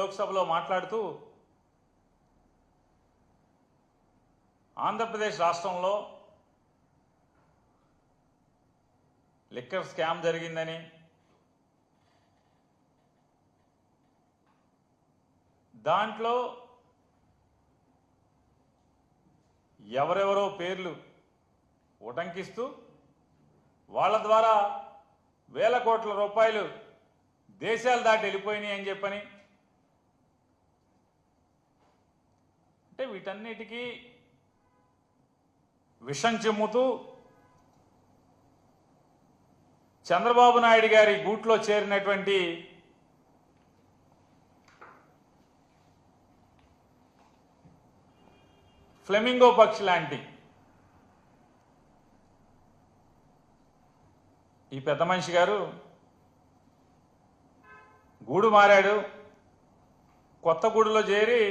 లోక్సభలో మాట్లాడుతూ ఆంధ్రప్రదేశ్ రాష్ట్రంలో లిక్కర్ స్కామ్ జరిగిందని, దాంట్లో ఎవరెవరో పేర్లు ఉటంకిస్తూ వాళ్ళ ద్వారా వేల కోట్ల రూపాయలు దేశాలు దాటి వెళ్ళిపోయినాయి అని చెప్పని, అంటే వీటన్నిటికీ విషం చెమ్ముతూ చంద్రబాబు నాయుడు గారి గూట్లో చేరినటువంటి ఫ్లెమింగో పక్షి లాంటి ఈ పెద్ద మనిషి గారు గూడు మారాడు. కొత్త గూడులో చేరి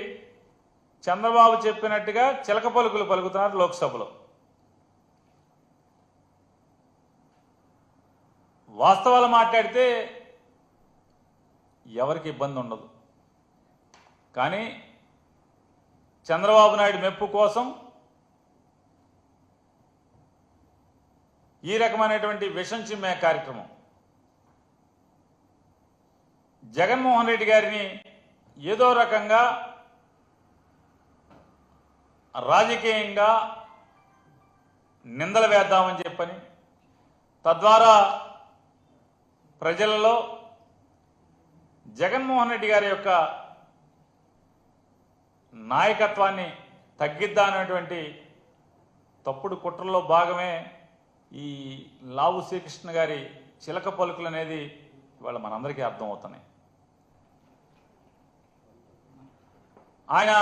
చంద్రబాబు చెప్పినట్టుగా చిలక పలుకులు పలుకుతున్నారు లోక్సభలో. వాస్తవాలు మాట్లాడితే ఎవరికి ఇబ్బంది ఉండదు, కానీ చంద్రబాబు నాయుడు మెప్పు కోసం ఈ రకమైనటువంటి విషం చిమ్మే కార్యక్రమం. జగన్మోహన్ రెడ్డి గారిని ఏదో రకంగా రాజకీయంగా నిందలు వేద్దామని చెప్పని, తద్వారా ప్రజలలో జగన్మోహన్ రెడ్డి గారి యొక్క నాయకత్వాన్ని తగ్గిద్దామనేటువంటి తప్పుడు కుట్రలో భాగమే ఈ లావు శ్రీకృష్ణ గారి చిలక పలుకులు అనేది ఇవాళ మనందరికీ అర్థమవుతున్నాయి. ఆయన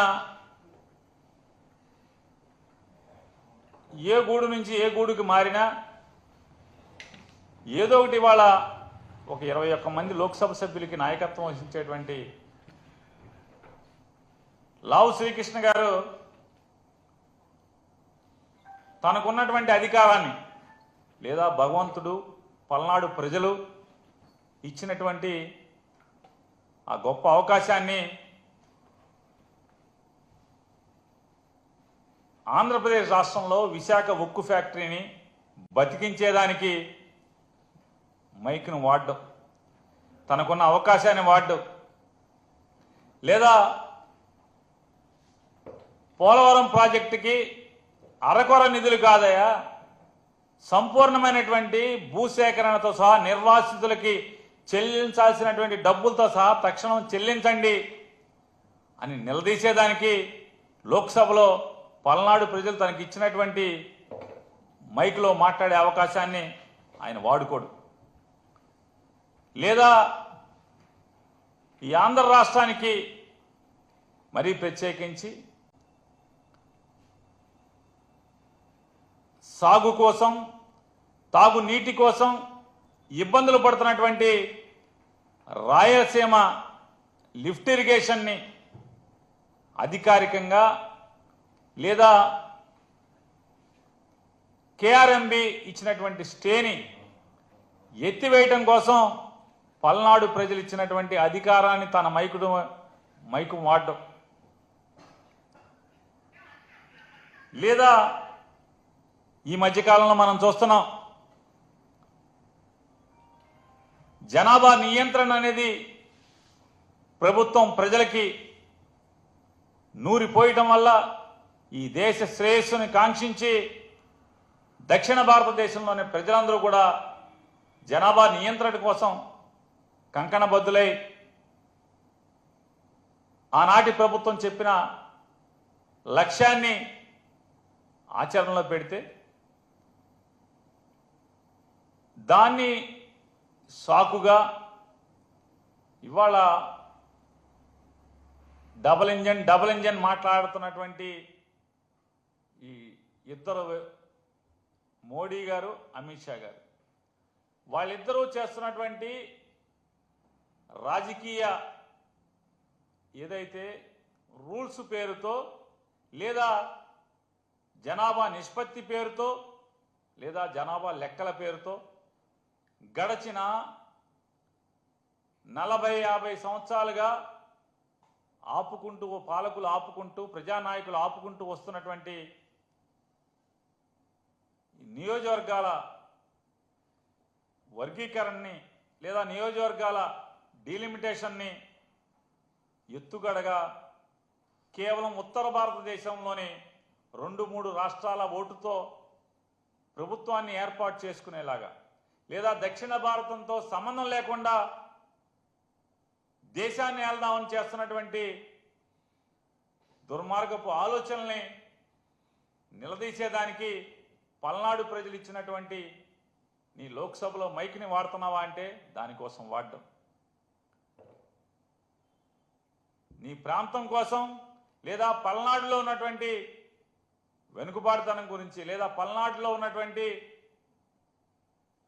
ఏ గూడు నుంచి ఏ గూడుకి మారినా ఏదో ఒకటి ఇవాళ ఒక 21 మంది లోక్సభ సభ్యులకి నాయకత్వం వహించేటువంటి లావు శ్రీకృష్ణ గారు తనకున్నటువంటి అధికారాన్ని లేదా భగవంతుడు పల్నాడు ప్రజలు ఇచ్చినటువంటి ఆ గొప్ప అవకాశాన్ని ఆంధ్రప్రదేశ్ రాష్ట్రంలో విశాఖ ఉక్కు ఫ్యాక్టరీని బతికించేదానికి మైక్ను వాడడం, తనకున్న అవకాశాన్ని వాడడం, లేదా పోలవరం ప్రాజెక్టుకి అరకొర నిధులు కాదయా, సంపూర్ణమైనటువంటి భూసేకరణతో సహా నిర్వాసితులకి చెల్లించాల్సినటువంటి డబ్బులతో సహా తక్షణం చెల్లించండి అని నిలదీసేదానికి లోక్సభలో పల్నాడు ప్రజలు తనకి ఇచ్చినటువంటి మైక్లో మాట్లాడే అవకాశాన్ని ఆయన వాడుకోడు. లేదా ఈ ఆంధ్ర రాష్ట్రానికి మరీ ప్రత్యేకించి సాగు కోసం, తాగునీటి కోసం ఇబ్బందులు పడుతున్నటువంటి రాయలసీమ లిఫ్ట్ ఇరిగేషన్ని అధికారికంగా లేదా కేఆర్ఎంబి ఇచ్చినటువంటి స్టేని ఎత్తివేయటం కోసం పల్నాడు ప్రజలు ఇచ్చినటువంటి అధికారాన్ని తన మైకు వాడడం, లేదా ఈ మధ్యకాలంలో మనం చూస్తున్నాం జనాభా నియంత్రణ అనేది ప్రభుత్వం ప్రజలకి నూరిపోయటం వల్ల ఈ దేశ శ్రేయస్సుని కాంక్షించి దక్షిణ భారతదేశంలోని ప్రజలందరూ కూడా జనాభా నియంత్రణ కోసం కంకణబద్దులై ఆనాటి ప్రభుత్వం చెప్పిన లక్ష్యాన్ని ఆచరణలో పెడితే దాన్ని సాకుగా ఇవాళ డబుల్ ఇంజన్ మాట్లాడుతున్నటువంటి ఈ ఇద్దరు మోడీ గారు, అమిత్ షా గారు, వాళ్ళిద్దరూ చేస్తున్నటువంటి రాజకీయ ఏదైతే రూల్స్ పేరుతో లేదా జనాభా నిష్పత్తి పేరుతో లేదా జనాభా లెక్కల పేరుతో గడచిన 40-50 సంవత్సరాలుగా ఆపుకుంటూ, పాలకులు ఆపుకుంటూ, ప్రజానాయకులు ఆపుకుంటూ వస్తున్నటువంటి నియోజకవర్గాల వర్గీకరణని లేదా నియోజకవర్గాల డీలిమిటేషన్ని ఎత్తుగడగా కేవలం ఉత్తర భారతదేశంలోని 2-3 రాష్ట్రాల ఓటుతో ప్రభుత్వాన్ని ఏర్పాటు చేసుకునేలాగా, లేదా దక్షిణ భారతంతో సంబంధం లేకుండా దేశాన్ని ఏల్దామని చేస్తున్నటువంటి దుర్మార్గపు ఆలోచనల్ని నిలదీసేదానికి పల్నాడు ప్రజలు ఇచ్చినటువంటి నీ లోక్సభలో మైక్ని వాడుతున్నావా అంటే దానికోసం వాడడం, నీ ప్రాంతం కోసం లేదా పల్నాడులో ఉన్నటువంటి వెనుకబాటుతనం గురించి లేదా పల్నాడులో ఉన్నటువంటి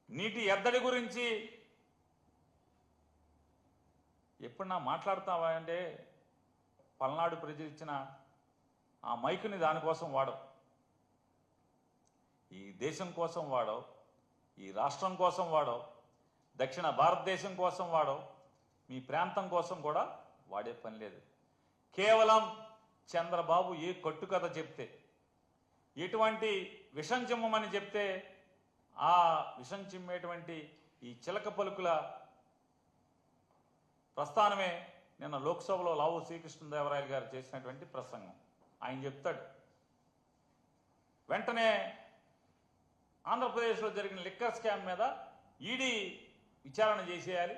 నీటి ఎద్దడి గురించి ఎప్పుడన్నా మాట్లాడతావా అంటే పల్నాడు ప్రజలు ఇచ్చిన ఆ మైకుని దానికోసం వాడవు. ఈ దేశం కోసం వాడవు, ఈ రాష్ట్రం కోసం వాడవు, దక్షిణ భారతదేశం కోసం వాడవు, మీ ప్రాంతం కోసం కూడా వాడే పని లేదు. కేవలం చంద్రబాబు ఏ కట్టుకథ చెప్తే, ఎటువంటి విషం చిమ్మమని చెప్తే ఆ విషం చిమ్మేటువంటి ఈ చిలక పలుకుల ప్రస్థానమే నిన్న లోక్సభలో లావు శ్రీకృష్ణదేవరాయలు గారు చేసినటువంటి ప్రసంగం. ఆయన చెప్తాడు, వెంటనే ఆంధ్రప్రదేశ్లో జరిగిన లిక్కర్ స్కామ్ మీద ఈడీ విచారణ చేసేయాలి,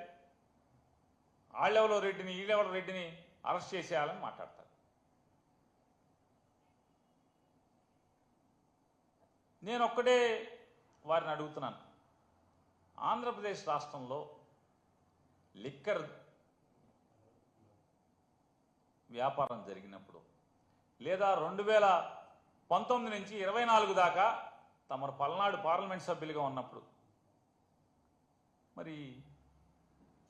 ఆళ్ళెవలో రెడ్డిని ఈళ్ళెవల రెడ్డిని అరెస్ట్ చేసేయాలని మాట్లాడతారు. నేను ఒక్కడే వారిని అడుగుతున్నాను, ఆంధ్రప్రదేశ్ రాష్ట్రంలో లిక్కర్ వ్యాపారం జరిగినప్పుడు లేదా 2019 నుంచి 24 దాకా తమరు పల్నాడు పార్లమెంట్ సభ్యులుగా ఉన్నప్పుడు మరి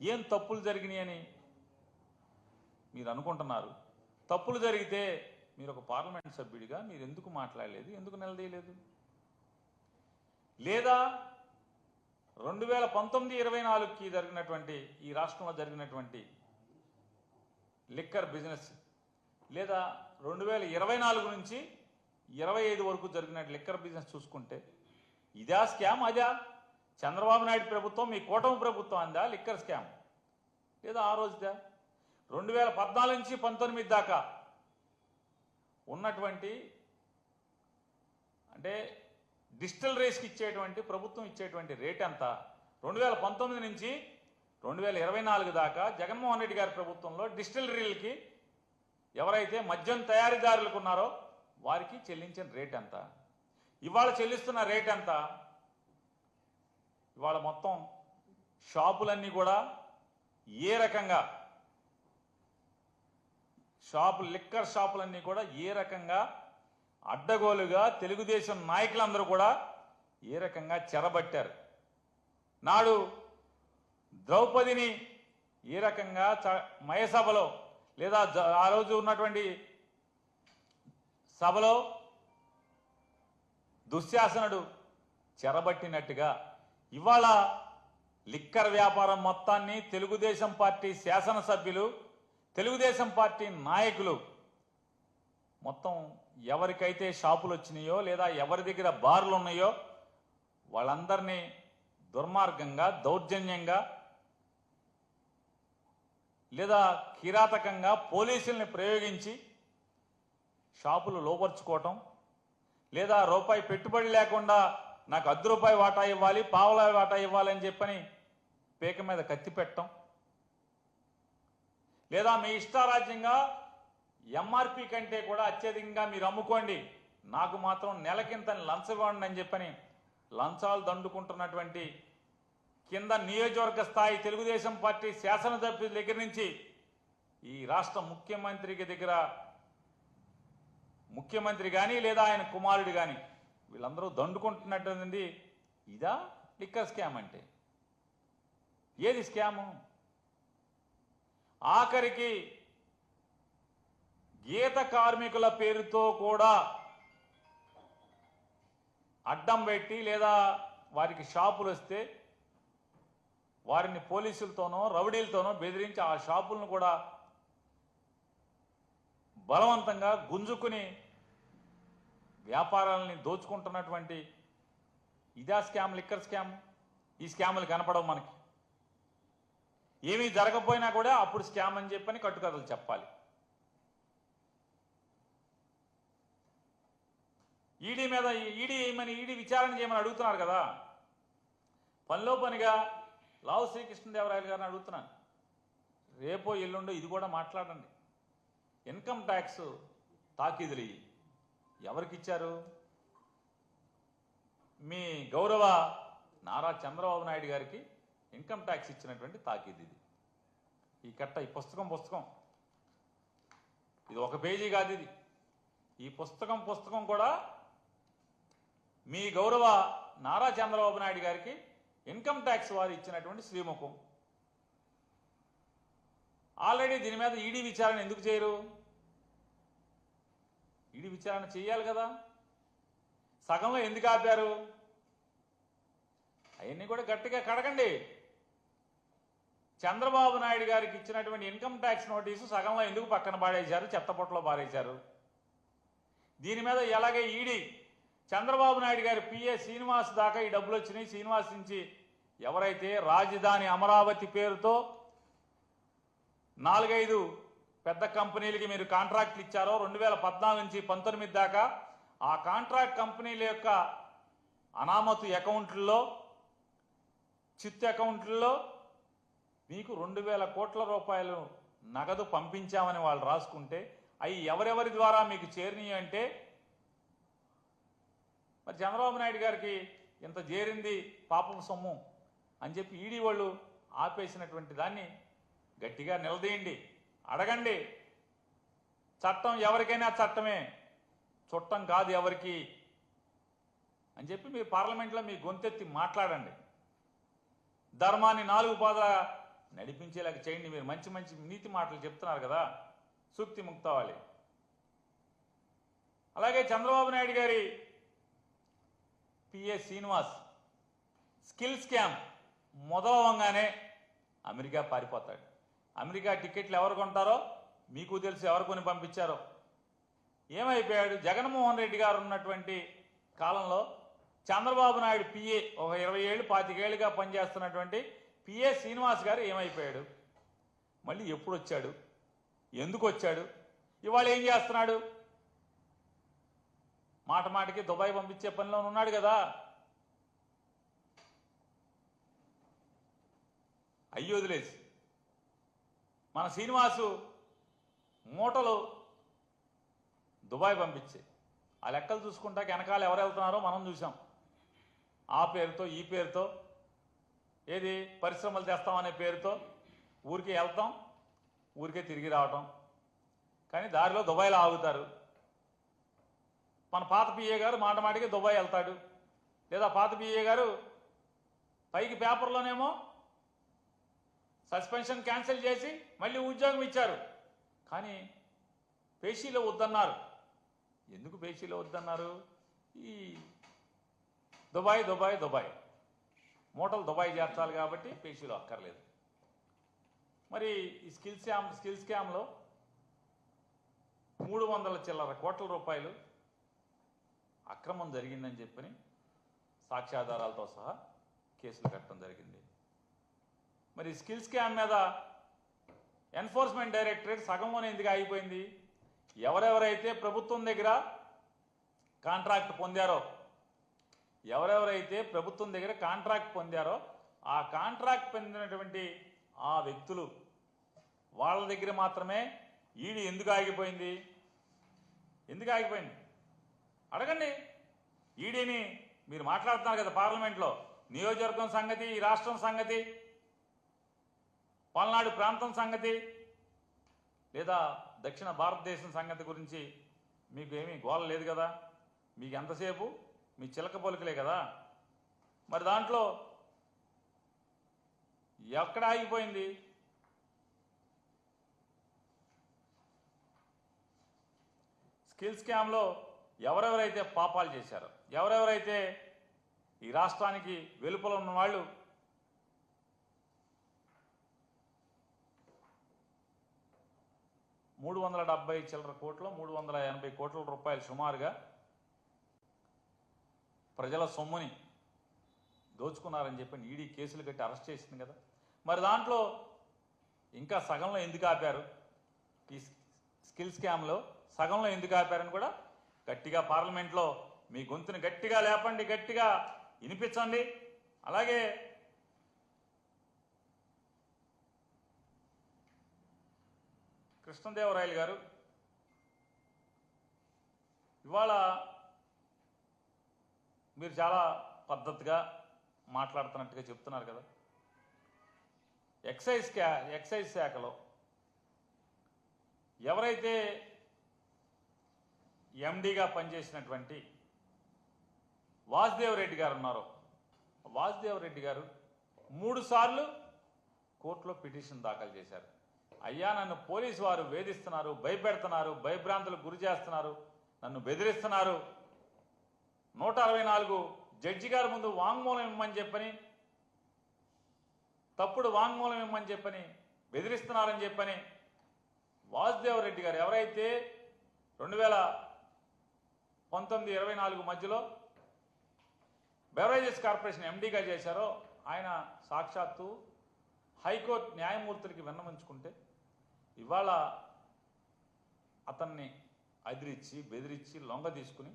ఏం తప్పులు జరిగినాయని మీరు అనుకుంటున్నారు? తప్పులు జరిగితే మీరు ఒక పార్లమెంట్ సభ్యుడిగా మీరు ఎందుకు మాట్లాడలేదు, ఎందుకు నిలదీయలేదు? లేదా 2019-24కి జరిగినటువంటి ఈ రాష్ట్రంలో జరిగినటువంటి లిక్కర్ బిజినెస్ లేదా 2024 నుంచి 25 వరకు జరిగిన లిక్కర్ బిజినెస్ చూసుకుంటే ఇదా స్కామ్? అదా చంద్రబాబు నాయుడు ప్రభుత్వం, మీ కూటమి ప్రభుత్వం అందా లిక్కర్ స్కామ్? లేదా ఆ రోజుదా 2014 నుంచి 19 దాకా ఉన్నటువంటి అంటే డిస్టిలరీస్కి ఇచ్చేటువంటి ప్రభుత్వం ఇచ్చేటువంటి రేట్ ఎంత? 2019 నుంచి 2024 దాకా జగన్మోహన్ రెడ్డి గారి ప్రభుత్వంలో డిస్టిలరీలకి ఎవరైతే మద్యం తయారీదారులకు ఉన్నారో వారికి చెల్లించిన రేట్ ఎంత? ఇవాళ చెల్లిస్తున్న రేట్ ఎంత? ఇవాళ మొత్తం షాపులన్నీ కూడా ఏ రకంగా లిక్కర్ షాపులన్నీ కూడా ఏ రకంగా అడ్డగోలుగా తెలుగుదేశం నాయకులందరూ కూడా ఏ రకంగా చెరబట్టారు. నాడు ద్రౌపదిని ఏ రకంగా మయసభలో లేదా ఆ రోజు ఉన్నటువంటి సభలో దుశ్శాసనుడు చెరబట్టినట్టుగా ఇవాళ లిక్కర్ వ్యాపారం మొత్తాన్ని తెలుగుదేశం పార్టీ శాసనసభ్యులు, తెలుగుదేశం పార్టీ నాయకులు మొత్తం ఎవరికైతే షాపులు వచ్చినాయో లేదా ఎవరి దగ్గర బార్లు ఉన్నాయో వాళ్ళందరినీ దుర్మార్గంగా, దౌర్జన్యంగా లేదా కిరాతకంగా పోలీసుల్ని ప్రయోగించి షాపులు లోపరుచుకోవటం, లేదా రూపాయి పెట్టుబడి లేకుండా నాకు ₹10 వాటా ఇవ్వాలి, పావలా వాటా ఇవ్వాలని చెప్పని పేక మీద కత్తి పెట్టడం, లేదా మీ ఇష్టారాజ్యంగా ఎంఆర్పి కంటే కూడా అత్యధికంగా మీరు అమ్ముకోండి, నాకు మాత్రం నెలకింత లంచం ఇవ్వండి అని చెప్పని లంచాలు దండుకుంటున్నటువంటి కింద నియోజకవర్గ స్థాయి తెలుగుదేశం పార్టీ శాసనసభ్యుల దగ్గర నుంచి ఈ రాష్ట్ర ముఖ్యమంత్రి కానీ లేదా ఆయన కుమారుడు కానీ వీళ్ళందరూ దండుకుంటున్నటువంటి ఇదా లిక్కర్ స్కామ్ అంటే? ఏది స్కాము? ఆఖరికి గీత కార్మికుల పేరుతో కూడా అడ్డం పెట్టి లేదా వారికి షాపులు వస్తే వారిని పోలీసులతోనో రౌడీలతోనో బెదిరించి ఆ షాపులను కూడా బలవంతంగా గుంజుకుని వ్యాపారాలని దోచుకుంటున్నటువంటి ఇదా స్కామ్, లిక్కర్ స్కామ్. ఈ స్కాములు కనపడవు మనకి. ఏమీ జరగకపోయినా కూడా అప్పుడు స్కామ్ అని చెప్పని కట్టుకథలు చెప్పాలి. ఈడీ మీద ఈడీ విచారణ చేయమని అడుగుతున్నారు కదా. పనిలో పనిగా లావు శ్రీకృష్ణదేవరాయలు గారిని అడుగుతున్నాను, రేపో ఎల్లుండో ఇది కూడా మాట్లాడండి. ఇన్కమ్ ట్యాక్స్ తాకీదులు ఎవరికి ఇచ్చారు? మీ గౌరవ నారా చంద్రబాబు నాయుడు గారికి ఇన్కమ్ ట్యాక్స్ ఇచ్చినటువంటి తాకీదు ఇది. ఈ కట్ట, ఈ పుస్తకం ఇది ఒక పేజీ కాదు. ఇది ఈ పుస్తకం కూడా మీ గౌరవ నారా చంద్రబాబు నాయుడు గారికి ఇన్కమ్ ట్యాక్స్ వారు ఇచ్చినటువంటి శ్రీముఖం. ఆల్రెడీ దీని మీద ఈడీ విచారణ ఎందుకు చేయరు? ఈడీ విచారణ చేయాలి కదా. సగంలో ఎందుకు ఆపారు? అవన్నీ కూడా గట్టిగా కడగండి. చంద్రబాబు నాయుడు గారికి ఇచ్చినటువంటి ఇన్కమ్ ట్యాక్స్ నోటీసు సగంలో ఎందుకు పక్కన పాడేశారు, చెత్తపొట్టలో పారేశారు? దీని మీద ఎలాగే ఈడీ చంద్రబాబు నాయుడు గారి పిఏ శ్రీనివాస్ దాకా ఈ డబ్బులు వచ్చినాయి. శ్రీనివాస్ నుంచి ఎవరైతే రాజధాని అమరావతి పేరుతో 4-5 పెద్ద కంపెనీలకి మీరు కాంట్రాక్ట్లు ఇచ్చారో 2014 నుంచి 19 దాకా, ఆ కాంట్రాక్ట్ కంపెనీల యొక్క అనామతు అకౌంట్లలో, చిత్తు అకౌంట్లలో మీకు 2000 కోట్ల రూపాయలు నగదు పంపించామని వాళ్ళు రాసుకుంటే, అవి ఎవరెవరి ద్వారా మీకు చేరినాయి అంటే, మరి చంద్రబాబు నాయుడు గారికి ఇంత చేరింది పాపం సొమ్ము అని చెప్పి ఈడీ వాళ్ళు ఆపేసినటువంటి దాన్ని గట్టిగా నిలదీయండి, అడగండి. చట్టం ఎవరికైనా చట్టమే, చుట్టం కాదు ఎవరికి అని చెప్పి మీరు పార్లమెంట్లో మీ గొంతెత్తి మాట్లాడండి. ధర్మాన్ని 4 పాదాల నడిపించేలాగా చేయండి. మీరు మంచి మంచి నీతి మాటలు చెప్తున్నారు కదా, సూక్తి ముక్తవాలి. అలాగే చంద్రబాబు నాయుడు గారి పిఏ శ్రీనివాస్ స్కిల్ స్కామ్ మొదలవంగానే అమెరికా పారిపోతాడు. అమెరికా టికెట్లు ఎవరు కొంటారో మీకు తెలుసు, ఎవరు కొని పంపించారో. ఏమైపోయాడు? జగన్మోహన్ రెడ్డి గారు ఉన్నటువంటి కాలంలో చంద్రబాబు నాయుడు పిఏ, ఒక 20 ఏళ్ళు 25 ఏళ్ళుగా పనిచేస్తున్నటువంటి పిఏ శ్రీనివాస్ గారు ఏమైపోయాడు? మళ్ళీ ఎప్పుడు వచ్చాడు? ఎందుకు వచ్చాడు? ఇవాళ ఏం చేస్తున్నాడు? మాట మాటకి దుబాయ్ పంపించే పనిలో ఉన్నాడు కదా. అయ్యి వదిలేసి మన శ్రీనివాసు మూటలు దుబాయ్ పంపించే ఆ లెక్కలు చూసుకుంటాక వెనకాల ఎవరు వెళ్తున్నారో మనం చూసాం. ఆ పేరుతో ఈ పేరుతో, ఏది పరిశ్రమలు తెస్తామనే పేరుతో ఊరికే వెళ్తాం, ఊరికే తిరిగి రావటం. కానీ దారిలో దుబాయ్లో ఆగుతారు. మన పాత పిఏ గారు మాట మాటికి దుబాయ్ వెళ్తాడు, లేదా పాత పిఏ గారు పైకి పేపర్లోనేమో సస్పెన్షన్ క్యాన్సిల్ చేసి మళ్ళీ ఉద్యోగం ఇచ్చారు. కానీ పేషీలో వద్దన్నారు. ఎందుకు పేషీలో వద్దన్నారు? ఈ దుబాయ్ దుబాయ్ దుబాయ్ మూటలు దుబాయ్ చేర్చాలి కాబట్టి పేషీలో అక్కర్లేదు. మరి ఈ స్కిల్ స్కామ్లో 300 చిల్లర కోట్ల రూపాయలు అక్రమం జరిగిందని చెప్పని సాక్ష్యాధారాలతో సహా కేసులు కట్టడం జరిగింది. మరి స్కిల్ స్కామ్ మీద ఎన్ఫోర్స్మెంట్ డైరెక్టరేట్ సగంలోనే ఎందుకు ఆగిపోయింది? ఎవరెవరైతే ప్రభుత్వం దగ్గర కాంట్రాక్ట్ పొందారో, ఆ కాంట్రాక్ట్ పొందినటువంటి ఆ వ్యక్తులు వాళ్ళ దగ్గర మాత్రమే ఈడీ ఎందుకు ఆగిపోయింది? అడగండి ఈడీని. మీరు మాట్లాడుతున్నారు కదా పార్లమెంట్లో, నియోజకవర్గం సంగతి, ఈ రాష్ట్రం సంగతి, పల్నాడు ప్రాంతం సంగతి, లేదా దక్షిణ భారతదేశం సంగతి గురించి మీకు ఏమీ గోల లేదు కదా. మీకు ఎంతసేపు మీ చిలక పలుకులే కదా. మరి దాంట్లో ఎక్కడ ఆగిపోయింది? స్కిల్ స్కామ్లో ఎవరెవరైతే పాపాలు చేశారో, ఎవరెవరైతే ఈ రాష్ట్రానికి వెలుపల ఉన్న వాళ్ళు 370 చిల్లర కోట్లు 380 కోట్ల రూపాయలు సుమారుగా ప్రజల సొమ్ముని దోచుకున్నారని చెప్పి ఈడీ కేసులు కట్టి అరెస్ట్ చేసింది కదా. మరి దాంట్లో ఇంకా సగంలో ఎందుకు ఆపారు? ఈ స్కిల్ స్కామ్లో సగంలో ఎందుకు ఆపారని కూడా గట్టిగా పార్లమెంట్లో మీ గొంతుని గట్టిగా లేపండి, గట్టిగా వినిపించండి. అలాగే కృష్ణదేవరాయలు గారు ఇవాళ మీరు చాలా పద్ధతిగా మాట్లాడుతున్నట్టుగా చెప్తున్నారు కదా. ఎక్సైజ్ శాఖలో ఎవరైతే ఎండీగా పనిచేసినటువంటి వాసుదేవ్ రెడ్డి గారు ఉన్నారో, వాసుదేవ్ రెడ్డి గారు 3 సార్లు కోర్టులో పిటిషన్ దాఖలు చేశారు. అయ్యా, నన్ను పోలీసు వారు వేధిస్తున్నారు, భయపెడుతున్నారు, భయభ్రాంతులకు గురి చేస్తున్నారు, నన్ను బెదిరిస్తున్నారు, 164 జడ్జి గారి ముందు వాంగ్మూలం ఇమ్మని చెప్పని, తప్పుడు వాంగ్మూలం ఇమ్మని చెప్పని బెదిరిస్తున్నారని చెప్పని వాసుదేవ్ రెడ్డి గారు ఎవరైతే 2019-24 మధ్యలో బెవరేజెస్ కార్పొరేషన్ ఎండీగా చేశారో ఆయన సాక్షాత్తు హైకోర్టు న్యాయమూర్తులకి విన్నవించుకుంటే ఇవాళ అతన్ని అదిరించి బెదిరించి లొంగ తీసుకుని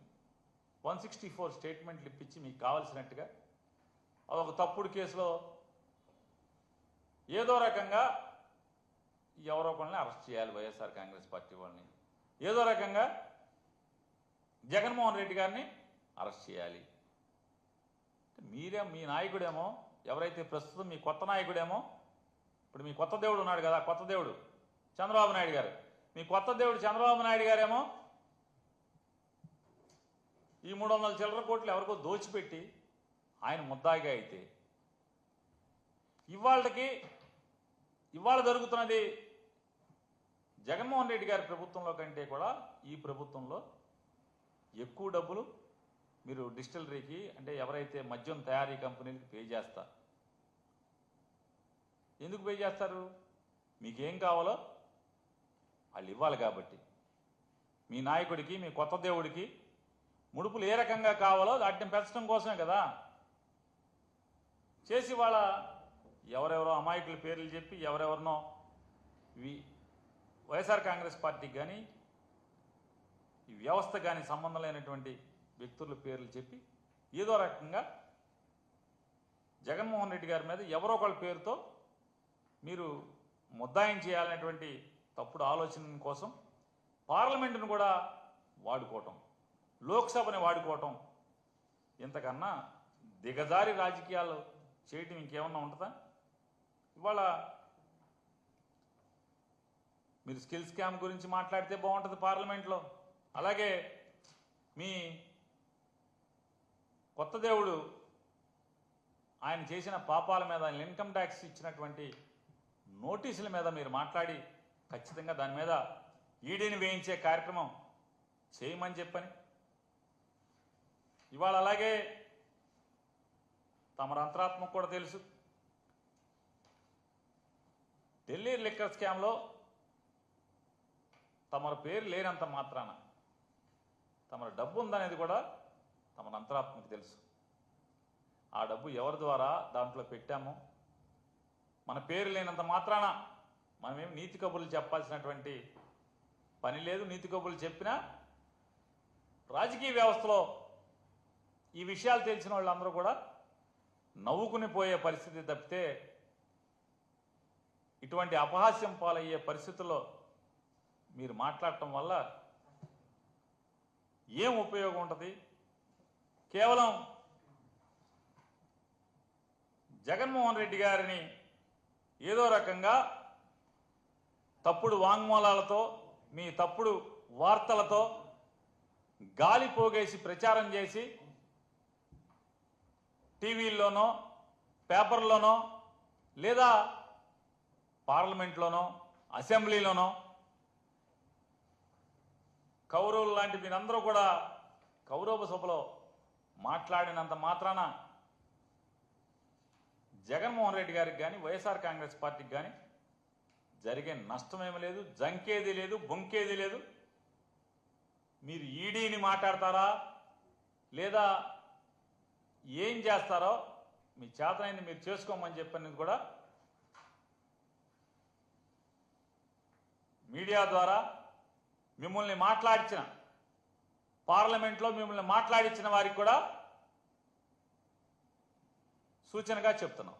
164 స్టేట్మెంట్లు ఇప్పించి మీకు కావాల్సినట్టుగా అదొక తప్పుడు కేసులో ఏదో రకంగా ఎవరో ఒకరిని అరెస్ట్ చేయాలి, వైఎస్ఆర్ కాంగ్రెస్ పార్టీ వాళ్ళని ఏదో రకంగా జగన్మోహన్ రెడ్డి గారిని అరెస్ట్ చేయాలి. మీ నాయకుడేమో, ఎవరైతే ప్రస్తుతం మీ కొత్త నాయకుడేమో, ఇప్పుడు మీ కొత్త దేవుడు ఉన్నాడు కదా, కొత్త దేవుడు చంద్రబాబు నాయుడు గారు, మీ కొత్త దేవుడు చంద్రబాబు నాయుడు గారేమో ఈ 300 చిల్లర కోట్లు ఎవరికో దోచిపెట్టి ఆయన ముద్దాయిగా అయితే ఇవాళ జరుగుతున్నది జగన్మోహన్ రెడ్డి గారి ప్రభుత్వంలో కంటే కూడా ఈ ప్రభుత్వంలో ఎక్కువ డబ్బులు మీరు డిస్టిలరీకి, అంటే ఎవరైతే మద్యం తయారీ కంపెనీలకు పే చేస్తారు. ఎందుకు పే చేస్తారు? మీకేం కావాలో వాళ్ళు ఇవ్వాలి కాబట్టి. మీ నాయకుడికి, మీ కొత్త దేవుడికి ముడుపులు ఏ రకంగా కావాలో వాటిని పెంచడం కోసమే కదా చేసి వాళ్ళ ఎవరెవరో అమాయకుల పేర్లు చెప్పి ఎవరెవరినో వైఎస్ఆర్ కాంగ్రెస్ పార్టీకి కానీ ఈ వ్యవస్థ కానీ సంబంధం లేనటువంటి వ్యక్తుల పేర్లు చెప్పి ఏదో రకంగా జగన్మోహన్ రెడ్డి గారి మీద ఎవరో ఒకళ్ళ పేరుతో మీరు ముద్దాయం చేయాలనేటువంటి తప్పుడు ఆలోచన కోసం పార్లమెంటును కూడా వాడుకోవటం, లోక్సభని వాడుకోవటం, ఇంతకన్నా దిగజారి రాజకీయాలు చేయటం ఇంకేమన్నా ఉంటుందా? ఇవాళ మీరు స్కిల్ స్కామ్ గురించి మాట్లాడితే బాగుంటుంది పార్లమెంట్లో. అలాగే మీ కొత్త దేవుడు ఆయన చేసిన పాపాల మీద, ఆయన ఇన్కమ్ ట్యాక్స్ ఇచ్చినటువంటి నోటీసుల మీద మీరు మాట్లాడి ఖచ్చితంగా దాని మీద ఈడీని వేయించే కార్యక్రమం చేయమని చెప్పని ఇవాళ అలాగే తమరు అంతరాత్మకు కూడా తెలుసు, ఢిల్లీ లిక్కర్ స్కామ్లో తమరు పేరు లేనంత మాత్రాన తమరు డబ్బు ఉందనేది కూడా తమరు అంతరాత్మకు తెలుసు. ఆ డబ్బు ఎవరి ద్వారా దాంట్లో పెట్టామో మన పేరు లేనంత మాత్రాన మనమేం నీతి కబుర్లు చెప్పాల్సినటువంటి పని లేదు. నీతి కబుర్లు చెప్పినా రాజకీయ వ్యవస్థలో ఈ విషయాలు తెలిసిన వాళ్ళందరూ కూడా నవ్వుకుని పోయే పరిస్థితి తప్పితే ఇటువంటి అపహాస్యం పాలయ్యే పరిస్థితుల్లో మీరు మాట్లాడటం వల్ల ఏం ఉపయోగం ఉంటుంది? కేవలం జగన్మోహన్ రెడ్డి గారిని ఏదో రకంగా తప్పుడు వాంగ్మూలాలతో, మీ తప్పుడు వార్తలతో గాలి పోగేసి ప్రచారం చేసి టీవీల్లోనో, పేపర్లోనో, లేదా పార్లమెంట్లోనో, అసెంబ్లీలోనో కౌరవులు లాంటి మీరందరూ కూడా కౌరవ సభలో మాట్లాడినంత మాత్రాన జగన్మోహన్ రెడ్డి గారికి కానీ వైఎస్ఆర్ కాంగ్రెస్ పార్టీకి కానీ జరిగే నష్టమేమీ లేదు, జంకేది లేదు, బొంకేది లేదు. మీరు ఈడీని మాట్లాడతారా లేదా ఏం చేస్తారో మీ చేతనైంది మీరు చేసుకోమని చెప్పినది కూడా మీడియా ద్వారా మిమ్మల్ని మాట్లాడించిన, పార్లమెంట్లో మిమ్మల్ని మాట్లాడించిన వారికి కూడా సూచనగా చెప్తున్నాం.